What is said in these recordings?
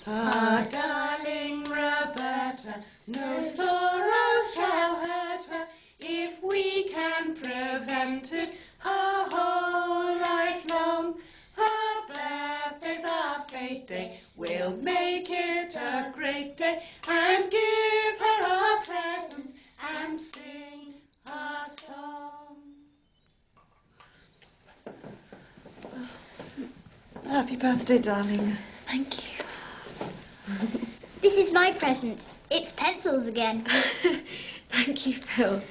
Our darling Roberta, no sorrow shall hurt her if we can prevent it our whole life long. Her birthday's our fate day, we'll make it a great day and give her our presents and sing our song. Happy birthday, darling. Thank you. This is my present. It's pencils again. Thank you, Phil.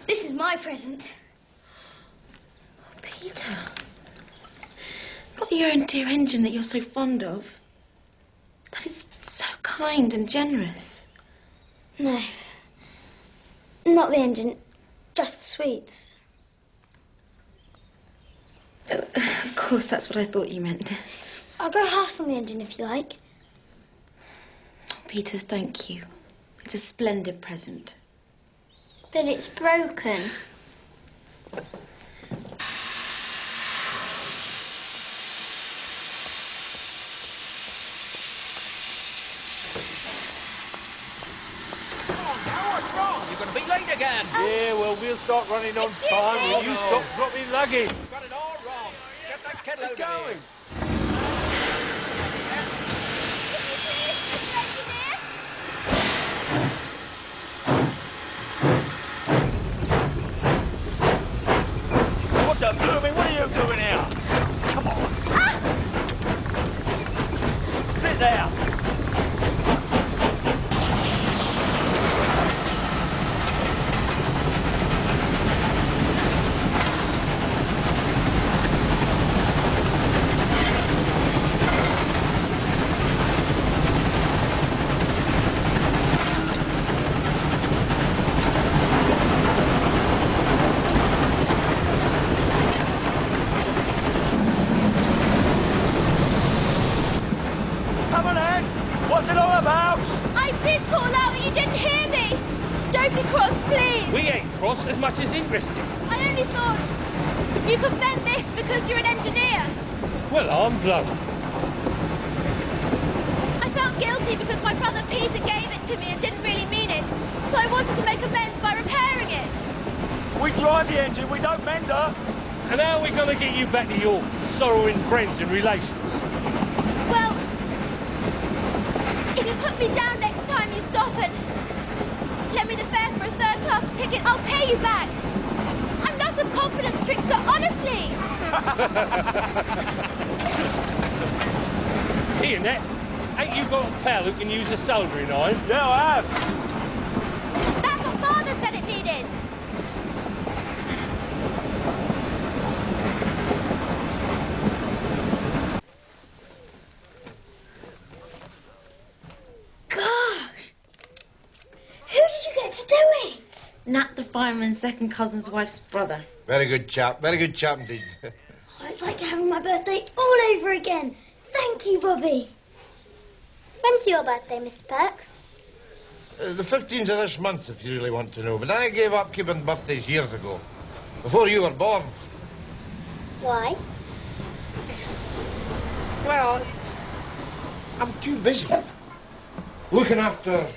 This is my present. Oh, Peter. Not your own dear engine that you're so fond of. That is so kind and generous. No. Not the engine. Just the sweets. Of course, that's what I thought you meant. I'll go halves on the engine if you like. Peter, thank you. It's a splendid present. But it's broken. What's wrong? You're going to be late again. Yeah, well, we'll start running on time when you stop dropping luggage. You've got it all wrong. Get that kettle out going. What the blooming? What are you doing here? Come on. Sit there. As much as interested. I only thought you could mend this because you're an engineer. Well, I'm blowed. I felt guilty because my brother Peter gave it to me and didn't really mean it, so I wanted to make amends by repairing it. We drive the engine, we don't mend her. And how are we going to get you back to your sorrowing friends and relations? Well, if you put me down next time you stop and lend me the fare for a third-class ticket, I'll pay you back. I'm not a confidence trickster, honestly. Iain, ain't you got a pal who can use a soldering iron? Yeah, I have. That's what Father said it needed. Gosh! Who did you get to do it? Nat the fireman's second cousin's wife's brother. Very good chap indeed. Oh, it's like having my birthday all over again. Thank you, Bobbie. When's your birthday, Mr. Perks? The 15th of this month, if you really want to know. But I gave up keeping birthdays years ago, before you were born. Why? Well, I'm too busy. Looking after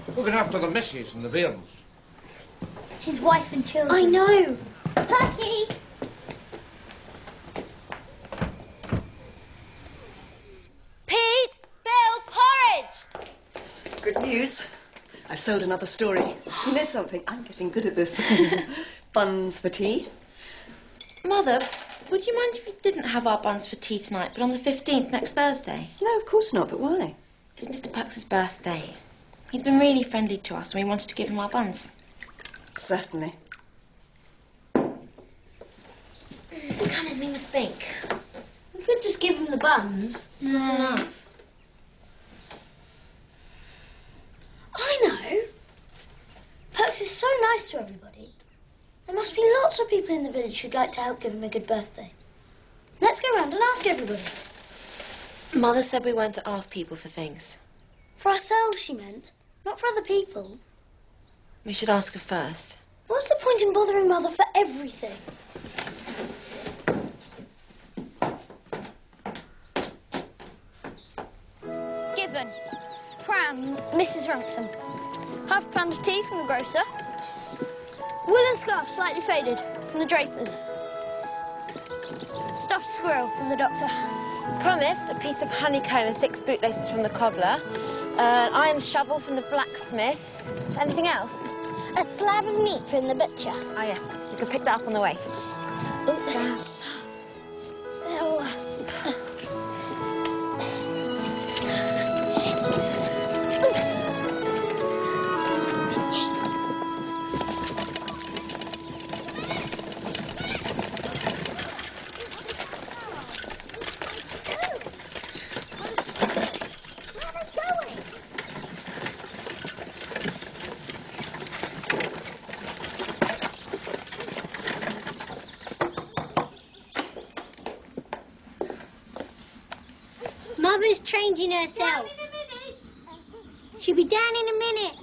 the missus and the bairns. His wife and children. I know. Perky! Pete! Bill! Porridge! Good news. I sold another story. You know something? I'm getting good at this. Buns for tea. Mother, would you mind if we didn't have our buns for tea tonight, but on the 15th, next Thursday? No, of course not, but why? It's Mr. Perks's birthday. He's been really friendly to us, and we wanted to give him our buns. Certainly. What kind of me must think? We could just give him the buns. It's not enough. I know. Perks is so nice to everybody. There must be lots of people in the village who'd like to help give him a good birthday. Let's go round and ask everybody. Mother said we weren't to ask people for things. For ourselves, she meant. Not for other people. We should ask her first. What's the point in bothering Mother for everything? Give Mervyn. Pram, Mrs. Ransom. Half a pound of tea from the grocer. Woolen scarf, slightly faded, from the draper's. Stuffed squirrel from the doctor. Promised a piece of honeycomb and 6 bootlaces from the cobbler. An iron shovel from the blacksmith. Anything else? A slab of meat from the butcher. Ah, yes. You can pick that up on the way. What's that? Mother's changing herself. Down in a minute. She'll be down in a minute.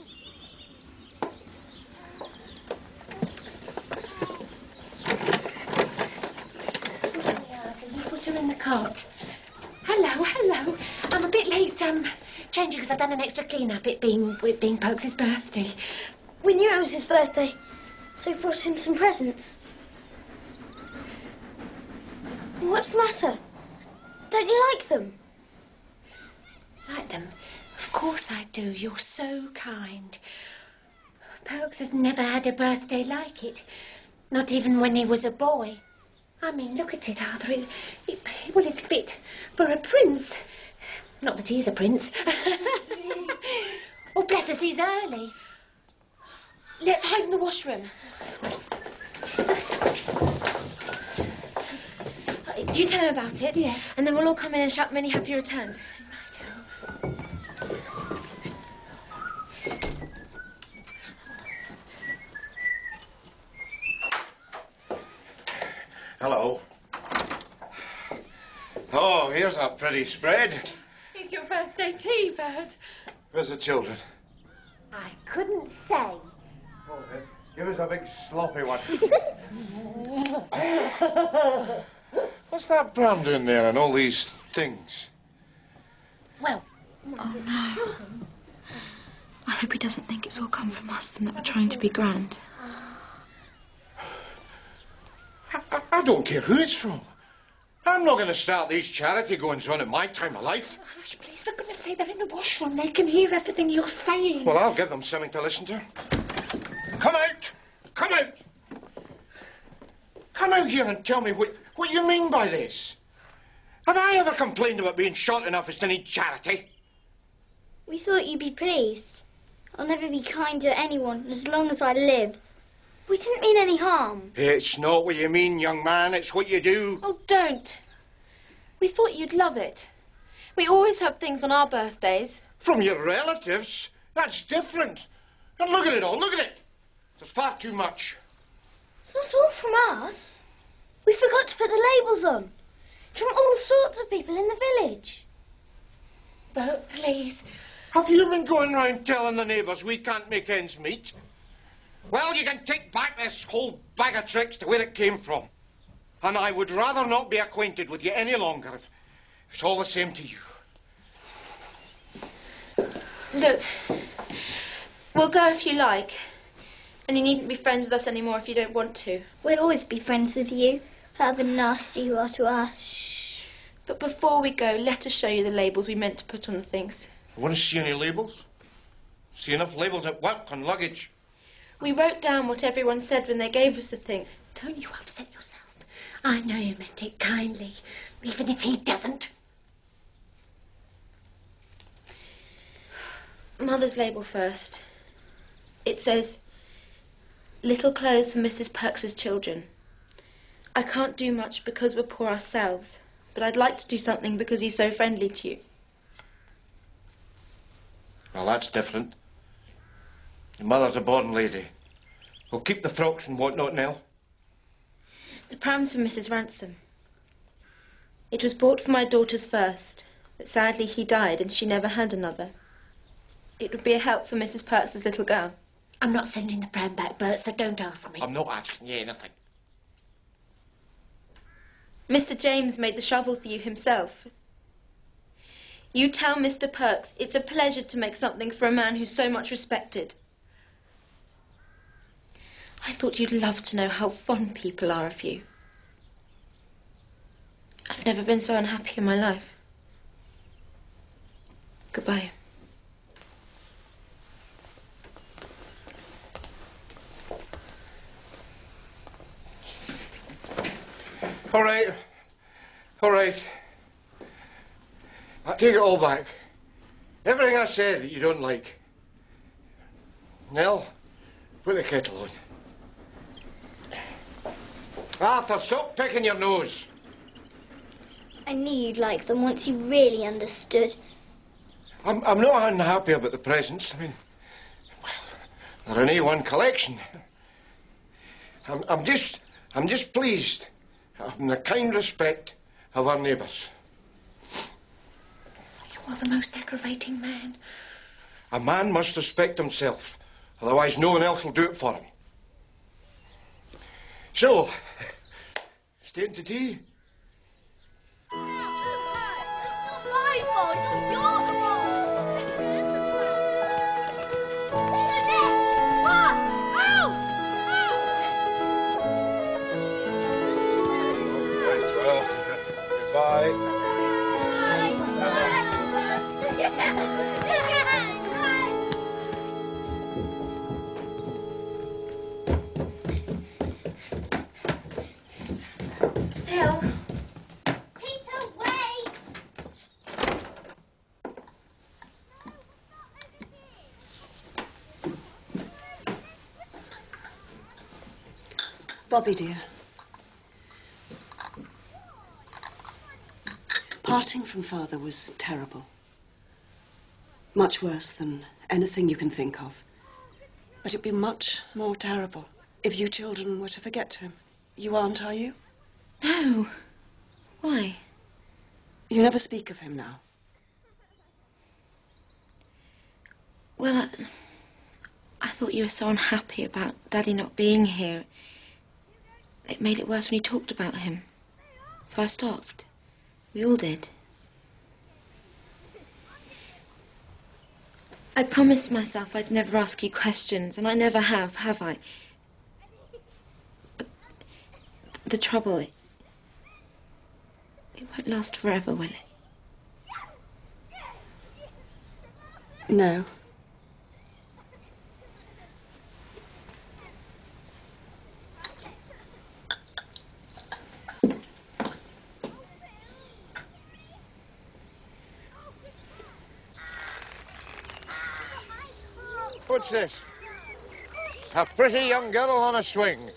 You put her in the cart. Hello, hello. I'm a bit late, changing because I've done an extra clean-up, it being Pokes' birthday. We knew it was his birthday, so we brought him some presents. What's the matter? Don't you like them? Like them? Of course I do. You're so kind. Pokes has never had a birthday like it. Not even when he was a boy. I mean, look at it, Arthur. Well, it's fit for a prince. Not that he's a prince. Oh, bless us, he's early. Let's hide in the washroom. You tell him about it. Yes. And then we'll all come in and shout many happy returns. Hello. Oh, here's a pretty spread. It's your birthday tea, Bird. Where's the children? I couldn't say. Oh, then, give us a big sloppy one. What's that Bram doing there and all these things? Well... Oh, no. I hope he doesn't think it's all come from us and that we're trying to be grand. I don't care who it's from. I'm not going to start these charity goings-on at my time of life. Hush, please, for goodness sake, they're in the washroom. They can hear everything you're saying. Well, I'll give them something to listen to. Come out! Come out! Come out here and tell me what you mean by this. Have I ever complained about being short enough as to need charity? We thought you'd be pleased. I'll never be kind to anyone as long as I live. We didn't mean any harm. It's not what you mean, young man. It's what you do. Oh, don't. We thought you'd love it. We always have things on our birthdays. From your relatives? That's different. And look at it all. Look at it. There's far too much. It's not all from us. We forgot to put the labels on. From all sorts of people in the village. But please... Have you been going round telling the neighbours we can't make ends meet? Well, you can take back this whole bag of tricks to where it came from. And I would rather not be acquainted with you any longer. It's all the same to you. Look, we'll go if you like. And you needn't be friends with us anymore if you don't want to. We'll always be friends with you, however nasty you are to us. Shh. But before we go, let us show you the labels we meant to put on the things. You want to see any labels? See enough labels at work on luggage. We wrote down what everyone said when they gave us the things. Don't you upset yourself. I know you meant it kindly, even if he doesn't. Mother's label first. It says, little clothes for Mrs. Perks's children. I can't do much because we're poor ourselves, but I'd like to do something because he's so friendly to you. Well, that's different. Your mother's a born lady. We'll keep the frocks and whatnot, Nell. The pram's for Mrs. Ransom. It was bought for my daughters first, but sadly he died and she never had another. It would be a help for Mrs. Perks's little girl. I'm not sending the pram back, Bert, so don't ask me. I'm not asking you anything. Mr. James made the shovel for you himself. You tell Mr. Perks it's a pleasure to make something for a man who's so much respected. I thought you'd love to know how fond people are of you. I've never been so unhappy in my life. Goodbye. All right. All right. I take it all back. Everything I said that you don't like. Nell, put the kettle on. Arthur, stop picking your nose. I knew you'd like them once you really understood. I'm not unhappy about the presents. I mean, well, they're an A1 collection. I'm just pleased in the kind respect of our neighbours. You are the most aggravating man. A man must respect himself, otherwise no one else will do it for him. So, staying to tea? Phil. Peter, wait! Bobbie, dear. Parting from Father was terrible. Much worse than anything you can think of. But it'd be much more terrible if you children were to forget him. You aren't, are you? No. Why? You never speak of him now. Well, I thought you were so unhappy about Daddy not being here. It made it worse when you talked about him. So I stopped. We all did. I promised myself I'd never ask you questions, and I never have I? But the trouble, it won't last forever, will it? No. What's this? A pretty young girl on a swing.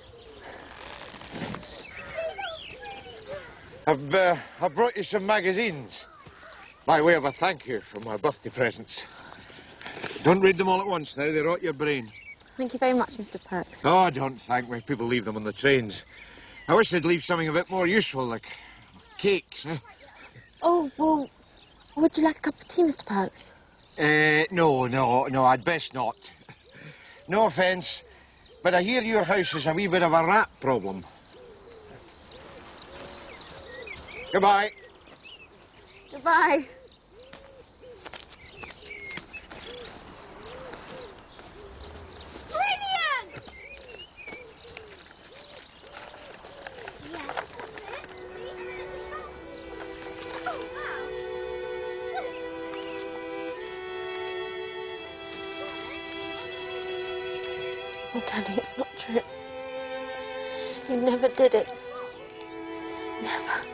I've brought you some magazines by way of a thank you for my birthday presents. Don't read them all at once now, they rot your brain. Thank you very much, Mr. Perks. Oh, don't thank me. People leave them on the trains. I wish they'd leave something a bit more useful, like cakes, eh? Oh, well, would you like a cup of tea, Mr. Perks? No, I'd best not. No offence, but I hear your house has a wee bit of a rat problem. Goodbye. Goodbye. Brilliant! Yeah, that's it. See? And then it was that. Oh, wow. Oh, Daddy, it's not true. You never did it. Never.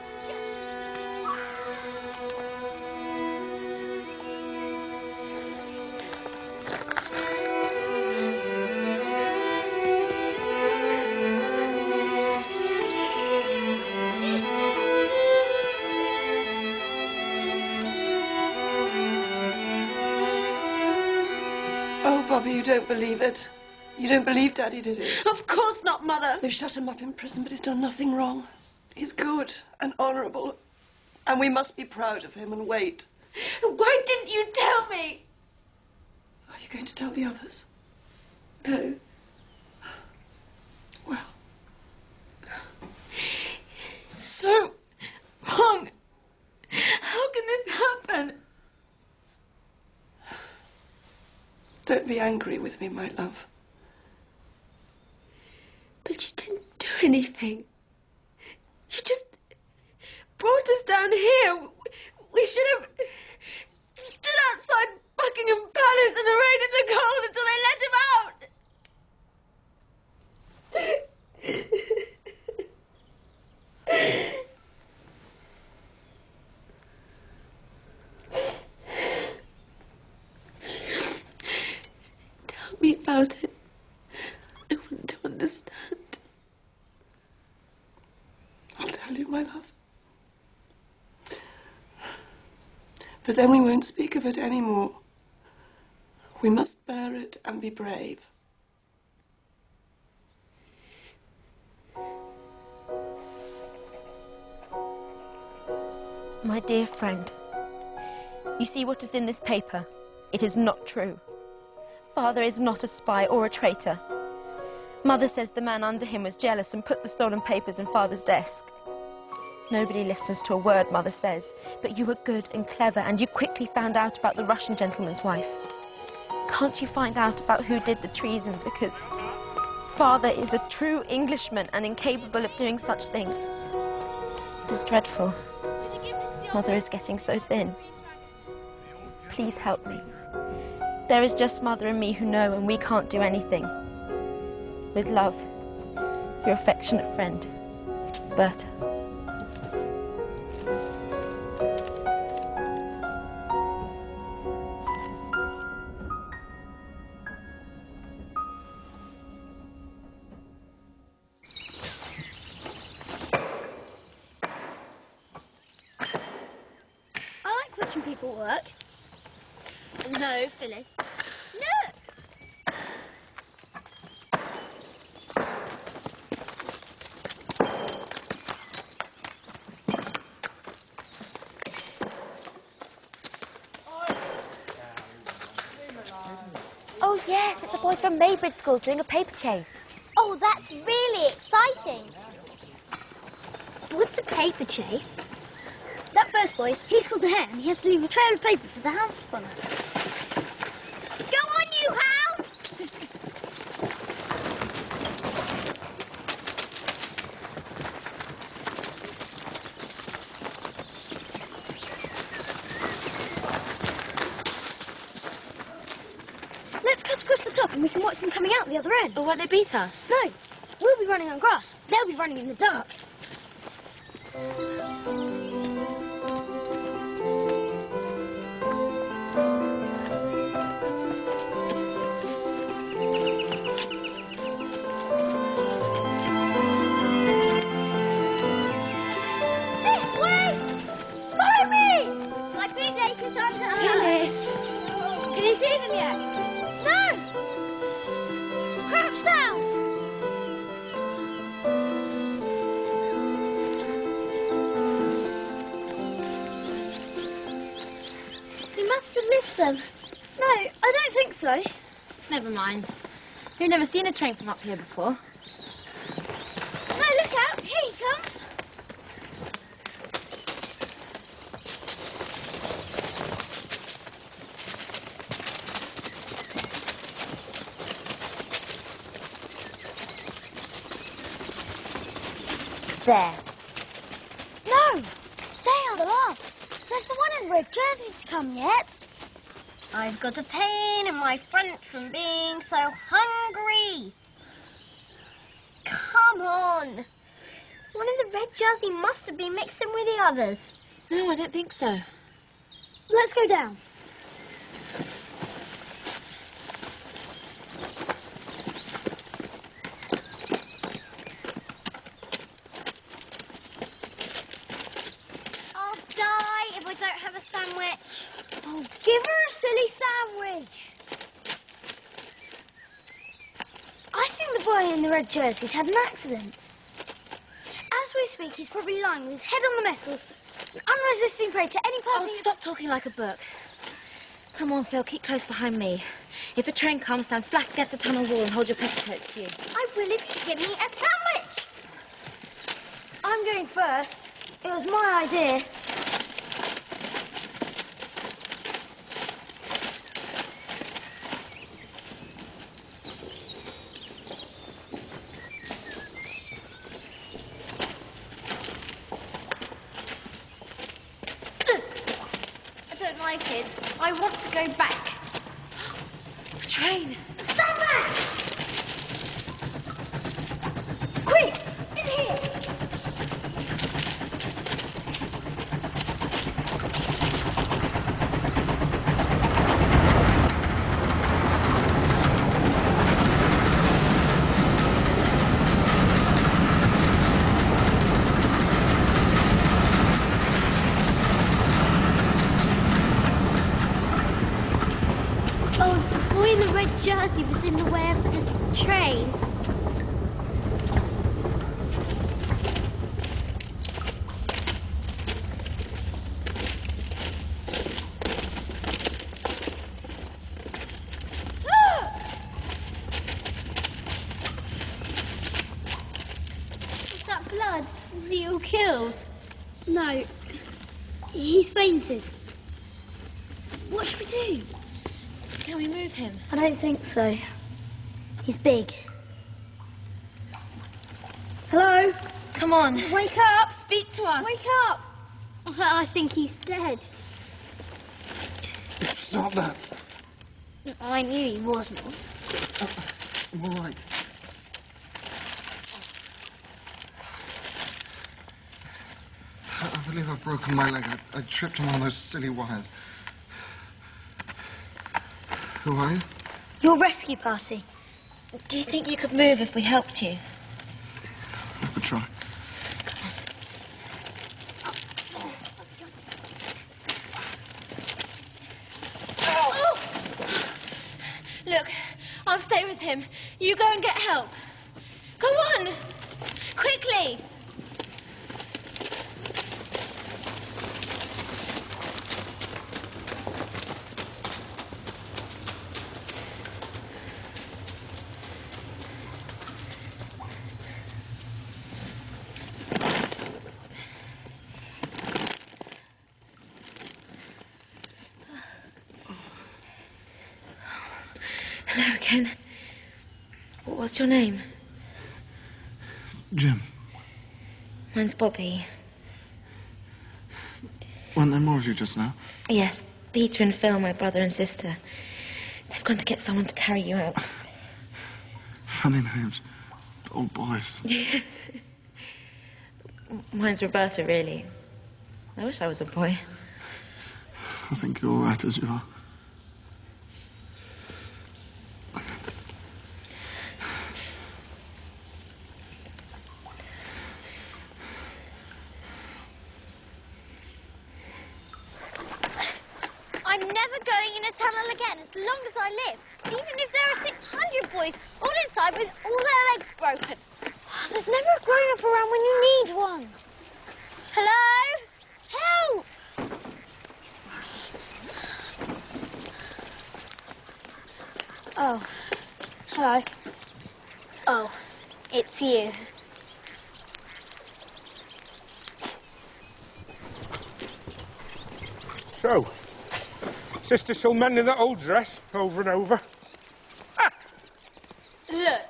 Oh, Bobbie, you don't believe it. You don't believe Daddy did it. Of course not, Mother. They've shut him up in prison, but he's done nothing wrong. He's good and honourable, and we must be proud of him and wait. Why didn't you tell me? Are you going to tell the others? No. Well. It's so wrong. How can this happen? don't be angry with me, my love. But you didn't do anything. You just brought us down here. We should have stood outside Buckingham Palace in the rain and the cold until they let him out. Tell me about it. I want to understand. I'll tell you, my love. But then we won't speak of it anymore. We must bear it and be brave. My dear friend, you see what is in this paper? It is not true. Father is not a spy or a traitor. Mother says the man under him was jealous and put the stolen papers in Father's desk. Nobody listens to a word Mother says, but you were good and clever and you quickly found out about the Russian gentleman's wife. Can't you find out about who did the treason? Because Father is a true Englishman and incapable of doing such things. It is dreadful. Mother is getting so thin. Please help me. There is just Mother and me who know, and we can't do anything. With love, your affectionate friend, Berta. Watching people work. No, Phyllis. Look! Oh, yes, it's the boys from Maybridge School doing a paper chase. Oh, that's really exciting. What's a paper chase? That first boy, he's called the Hare, and he has to leave a trail of paper for the hounds to follow. Go on, you hound! Let's cut across the top and we can watch them coming out the other end. Or won't they beat us? No, we'll be running on grass. They'll be running in the dark. No, I don't think so. Never mind. You've never seen a train from up here before. No, look out! Here he comes! There. No! They are the last. There's the one in red jersey to come yet. I've got a pain in my front from being so hungry. Come on. One in the red jersey must have been mixing with the others. No, I don't think so. Let's go down. I'll die if I don't have a sandwich. Oh, give her a silly sandwich. I think the boy in the red jersey's had an accident. As we speak, he's probably lying with his head on the metals, an unresisting prey to any passing... Oh, stop talking like a book. Come on, Phil, keep close behind me. If a train comes, stand flat against the tunnel wall and hold your petticoats to you. I will if you give me a sandwich. I'm going first. It was my idea. kids. I want to go back. A train. Stand back! Quick! In here! Jersey was in the way of the train. Look! Is that blood? Is he all killed? No. He's fainted. What should we do? Can we move him? I don't think so. He's big. Hello? Come on. Wake up! Speak to us. Wake up! I think he's dead. Stop that. I knew he wasn't. I'm all right. I believe I've broken my leg. I tripped on one of those silly wires. Who are you? Your rescue party. Do you think you could move if we helped you? I could try. Oh! Look, I'll stay with him. You go and get help. Go on! Quickly! Hello again. What's your name? Jim. Mine's Bobbie. Weren't there more of you just now? Yes, Peter and Phil, my brother and sister. They've gone to get someone to carry you out. Funny names. Old boys. Yes. Mine's Roberta, really. I wish I was a boy. I think you're all right as you are. I'm never going in a tunnel again as long as I live. Even if there are 600 boys all inside with all their legs broken. Oh, there's never a grown-up around when you need one. Hello? Help! Oh. Hello. Oh, it's you. So, sister still mending that old dress over and over? Ah! Look.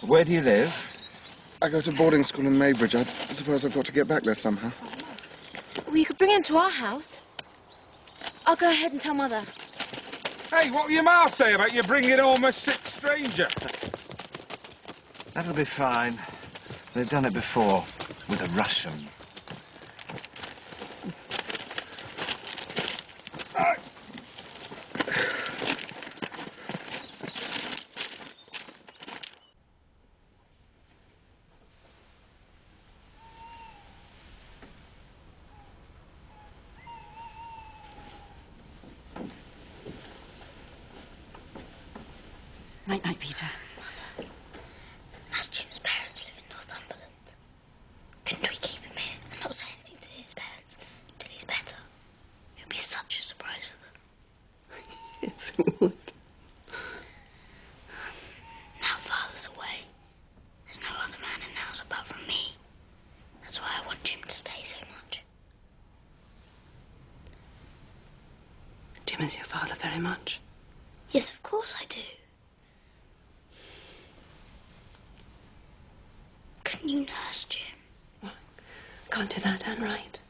Where do you live? I go to boarding school in Maybridge. I suppose I've got to get back there somehow. Well, you could bring him to our house. I'll go ahead and tell Mother. Hey, what will your ma say about you bringing home a sick stranger? That'll be fine. They've done it before, with a Russian. Night-night, Peter. As Jim's parents live in Northumberland, couldn't we keep him here? miss your father very much. Yes, of course I do. Couldn't you nurse Jim? Well, can't do that, Anne, right?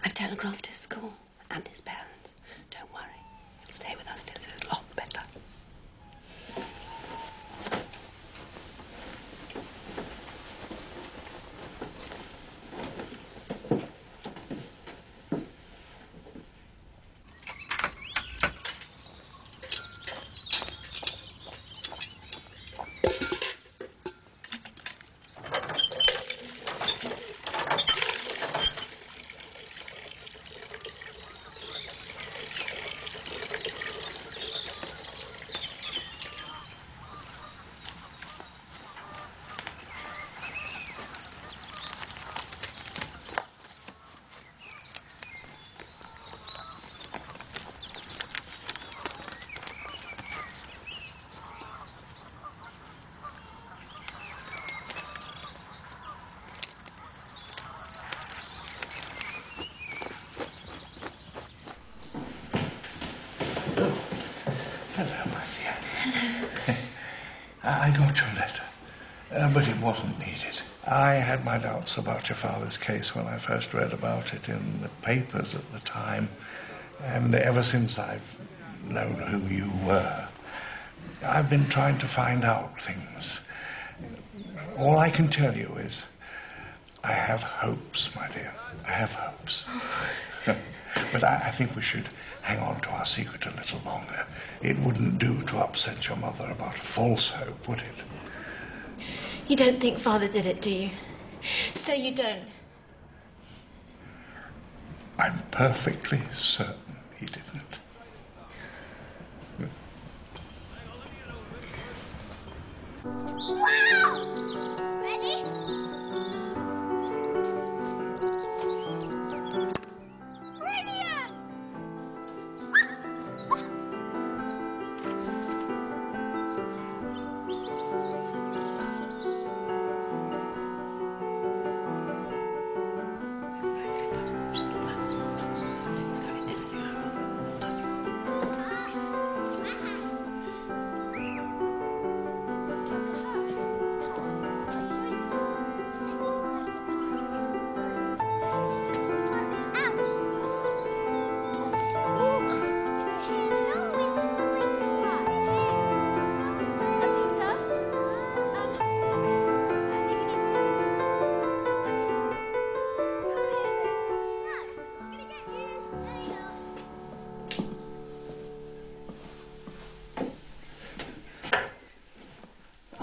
I've telegraphed his school and his parents. Don't worry. He'll stay with us till it's a lot better. I got your letter, but it wasn't needed. I had my doubts about your father's case when I first read about it in the papers at the time, and ever since I've known who you were, I've been trying to find out things. All I can tell you is I have hopes, my dear. I have hopes. But I think we should hang on to our secret a little longer. It wouldn't do to upset your mother about a false hope, would it? You don't think Father did it, do you? So you don't? I'm perfectly certain he didn't. Wow! Ready? Brilliant!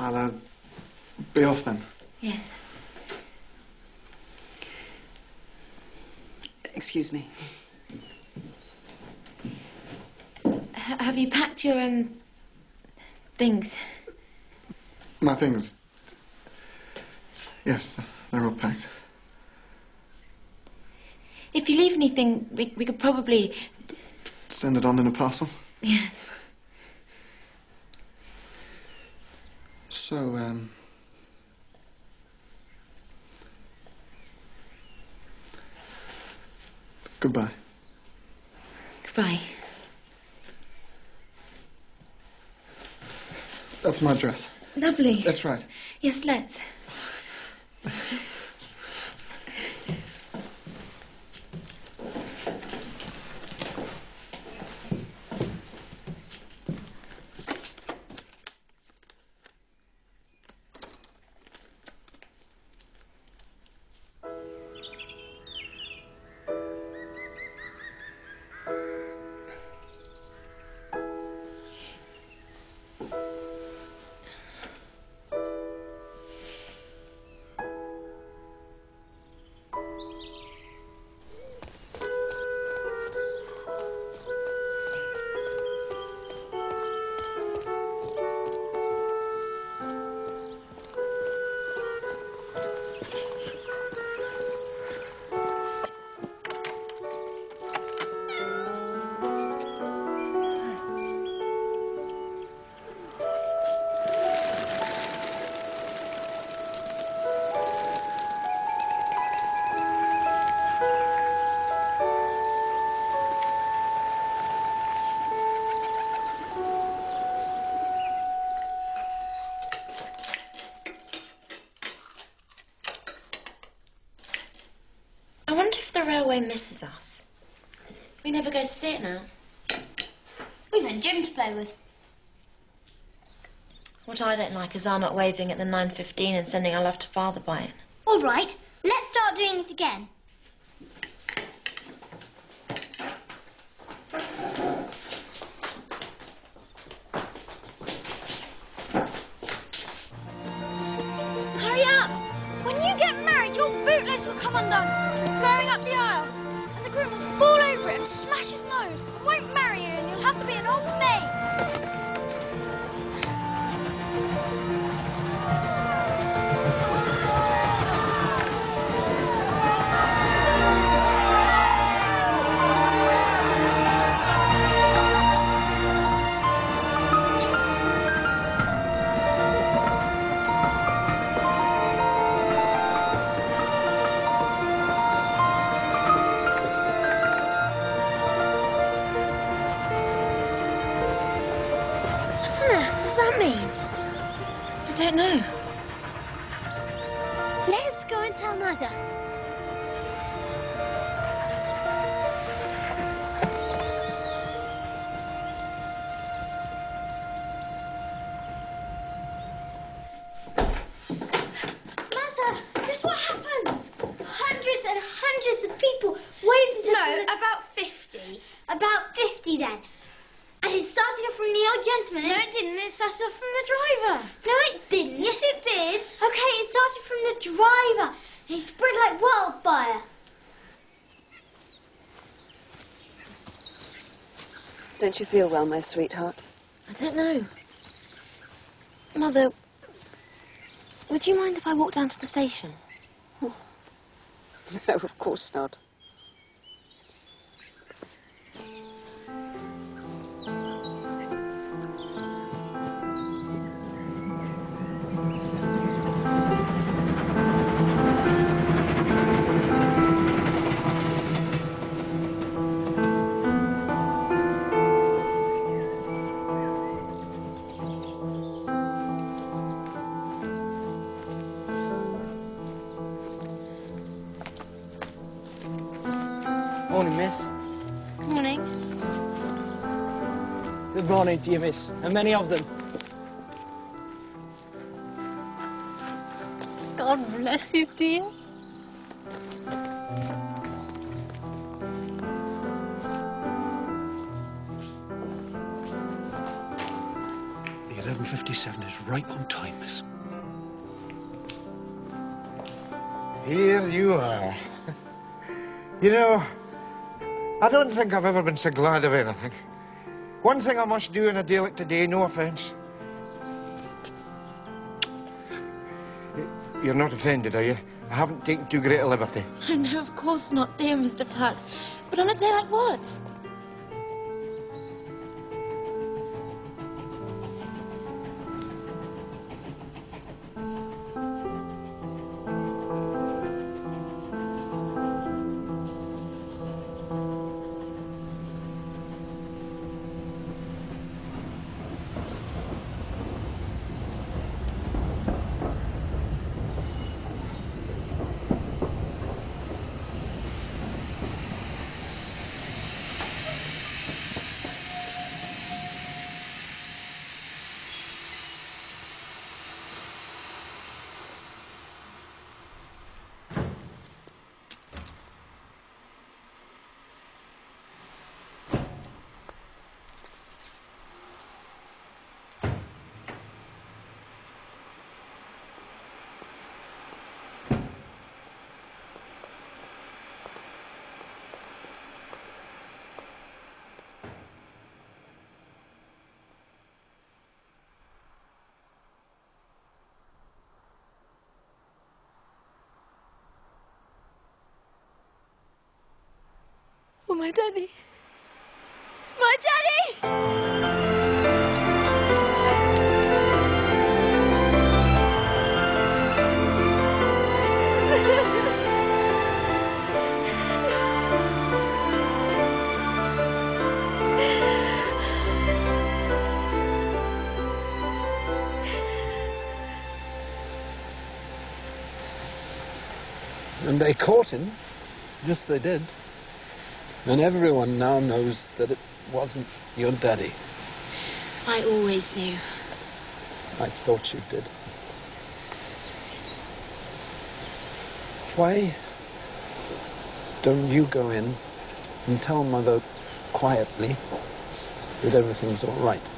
I'll be off then. Yes. Excuse me. Have you packed your, things? My things? Yes, they're all packed. If you leave anything, we could probably... Send it on in a parcel? Yes. So, goodbye. Goodbye. That's my dress. Lovely. That's right. Yes, let's. way misses us. We never go to see it now. We've had Jim to play with. What I don't like is our not waving at the 9:15 and sending our love to Father by it. All right, let's start doing it again. Hurry up! When you get married, your bootless will come undone, going up the aisle, and the groom will fall over it and smash his nose. I won't marry you, and you'll have to be an old maid. I don't know. Let's go and tell Mother. Mother, guess what happens? Hundreds and hundreds of people waved at us. No, about 50. About 50 then. And it started off from the old gentleman. No, it didn't. It started off from the driver. No, it didn't. Yes, it did. OK, it started from the driver. And it spread like wildfire. Don't you feel well, my sweetheart? I don't know. Mother, would you mind if I walked down to the station? Oh. No, of course not. Morning, miss. Good morning. Good morning to you, miss, and many of them. God bless you, dear. The 11:57 is right on time, miss. Here you are. You know, I don't think I've ever been so glad of anything. One thing I must do on a day like today, no offence. You're not offended, are you? I haven't taken too great a liberty. Oh, no, of course not, dear Mr. Perks. But on a day like what? Oh, my daddy. My daddy! And they caught him. Yes, they did. And everyone now knows that it wasn't your daddy. I always knew. I thought you did. Why don't you go in and tell Mother quietly that everything's all right?